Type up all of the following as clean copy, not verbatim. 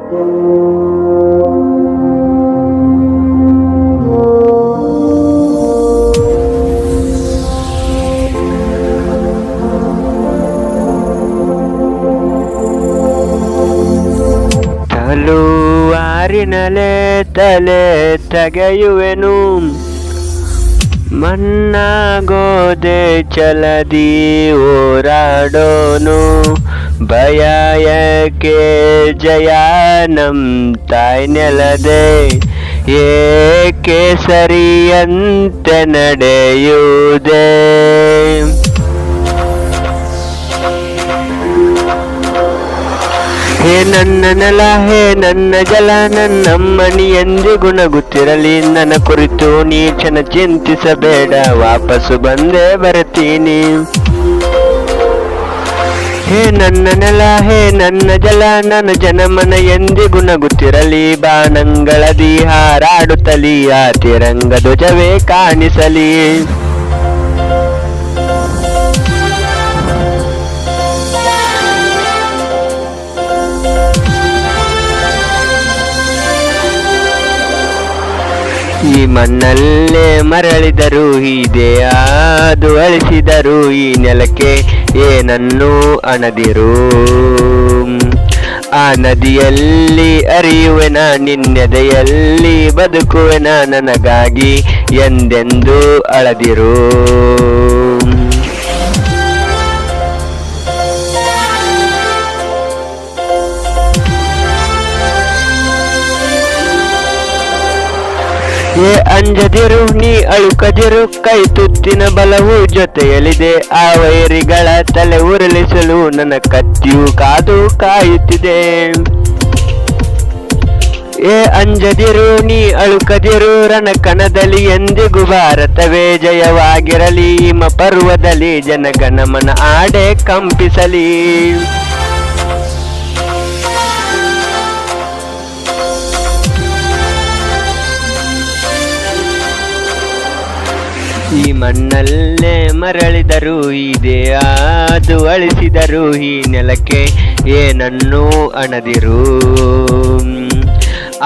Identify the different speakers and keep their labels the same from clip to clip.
Speaker 1: ತಲುವಾರಿನಲೆ ತಲೆ ತೆಗೆಯುವೆನು, ಮಣ್ಣಾಗೋದೆ ಛಲದಿ ಹೋರಾಡೋನು. ಭಯ ಏಕೆ ಜಯ ನಮ್ ತಾಯ್ ನೆಲದೆ, ಏಕೆ ಸರಿಯಂತೆ ನಡೆಯುವುದೇ. ಹೇ ನನ್ನ ನೆಲ, ಹೇ ನನ್ನ ಜಲ, ನನ್ನಮ್ಮನಿ ಎಂದಿಗೂ ನಗುತ್ತಿರಲಿ. ನನ್ನ ಕುರಿತು ನೀ ಕ್ಷಣ ಚಿಂತಿಸಬೇಡ, ವಾಪಸ್ಸು ಬಂದೇ ಬರ್ತೀನಿ. ಹೇ ನನ್ನ ನೆಲ, ಹೇ ನನ್ನ ಜಲ, ನನ್ನ ಜನಮನ ಎಂದಿಗೂ ನಗುತ್ತಿರಲಿ. ಬಾಣಂಗಳದಿ ಹಾರಾಡುತ್ತಲಿ, ಆ ತಿರಂಗ ಧ್ವಜವೇ ಕಾಣಿಸಲಿ. ಈ ಮಣ್ಣಲ್ಲೇ ಮರಳಿದರು, ಈ ದೇಹದು ಅಳಿಸಿದರು, ಈ ನೆಲಕ್ಕೆ ಏನನ್ನು ಅಣದಿರು. ಆ ನದಿಯಲ್ಲಿ ಅರಿಯುವೆನ, ನಿನ್ನೆದೆಯಲ್ಲಿ ಬದುಕುವೆನ, ನನಗಾಗಿ ಎಂದೆಂದು ಅಳದಿರು. ಏ ಅಂಜದಿರು, ನೀ ಅಳುಕದಿರು, ಕೈ ತುತ್ತಿನ ಬಲವು ಜೊತೆಯಲ್ಲಿದೆ. ಆ ವೈರಿಗಳ ತಲೆ ಉರುಳಿಸಲು ನನ್ನ ಕತ್ತಿಯು ಕಾದು ಕಾಯುತ್ತಿದೆ. ಏ ಅಂಜದಿರು, ನೀ ಅಳುಕದಿರು, ರಣಕಣದಲ್ಲಿ ಎಂದಿಗೂ ಭಾರತವೇ ಜಯವಾಗಿರಲಿ. ಹಿಮ ಪರ್ವದಲ್ಲಿ ಜನಗಣಮನ ಆಡೆ ಕಂಪಿಸಲಿ. ಈ ಮಣ್ಣಲ್ಲೇ ಮರಳಿದರು, ಈ ದೇಹದು ಅಳಿಸಿದರು, ಈ ನೆಲಕ್ಕೆ ಏನನ್ನು ಅಣದಿರು.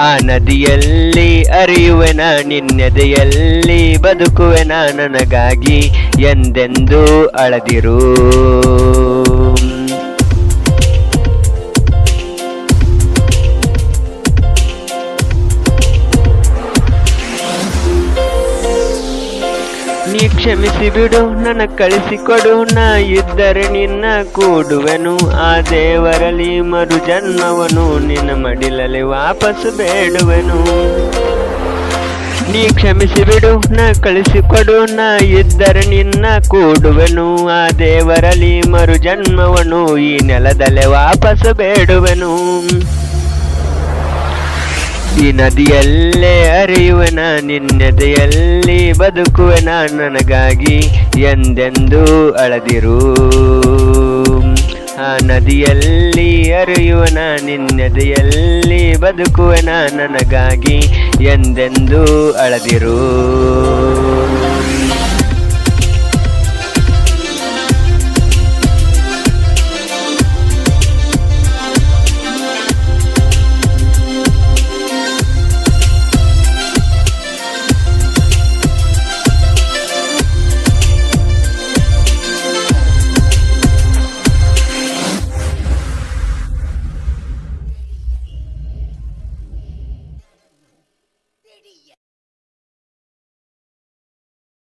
Speaker 1: ಆ ನದಿಯಲ್ಲಿ ಅರಿಯುವೆನ, ನಿನ್ನೆದೆಯಲ್ಲಿ ಬದುಕುವೆನ, ನನಗಾಗಿ ಎಂದೆಂದು ಅಳದಿರು. ನೀ ಕ್ಷಮಿಸಿ ಬಿಡು, ನನ್ನ ಕಳಿಸಿಕೊಡು, ನಾ ಇದ್ದರೆ ನಿನ್ನ ಕೂಡುವೆನು. ಆ ದೇವರಲ್ಲಿ ಮರು ಜನ್ಮವನು, ನಿನ್ನ ಮಡಿಲಲ್ಲಿ ವಾಪಸ್ಸು ಬೇಡುವೆನು. ನೀ ಕ್ಷಮಿಸಿ ಬಿಡು, ನಾ ಕಳಿಸಿಕೊಡು, ನಾ ಇದ್ದರೆ ನಿನ್ನ ಕೂಡುವೆನು. ಆ ದೇವರಲ್ಲಿ ಮರು ಜನ್ಮವನು, ಈ ನೆಲದಲ್ಲೇ ವಾಪಸ್ಸು ಬೇಡುವೆನು. ಈ ನದಿಯಲ್ಲೇ ಅರಿಯುವೆನ, ನಿನ್ನೆದೆಯಲ್ಲಿ ಬದುಕುವೆನ, ನನಗಾಗಿ ಎಂದೆಂದು ಅಳದಿರು. ಆ ನದಿಯಲ್ಲಿ ಅರಿಯುವೆನ, ನಿನ್ನೆದೆಯಲ್ಲಿ ಬದುಕುವೆನ, ನನಗಾಗಿ ಎಂದೆಂದು ಅಳದಿರು.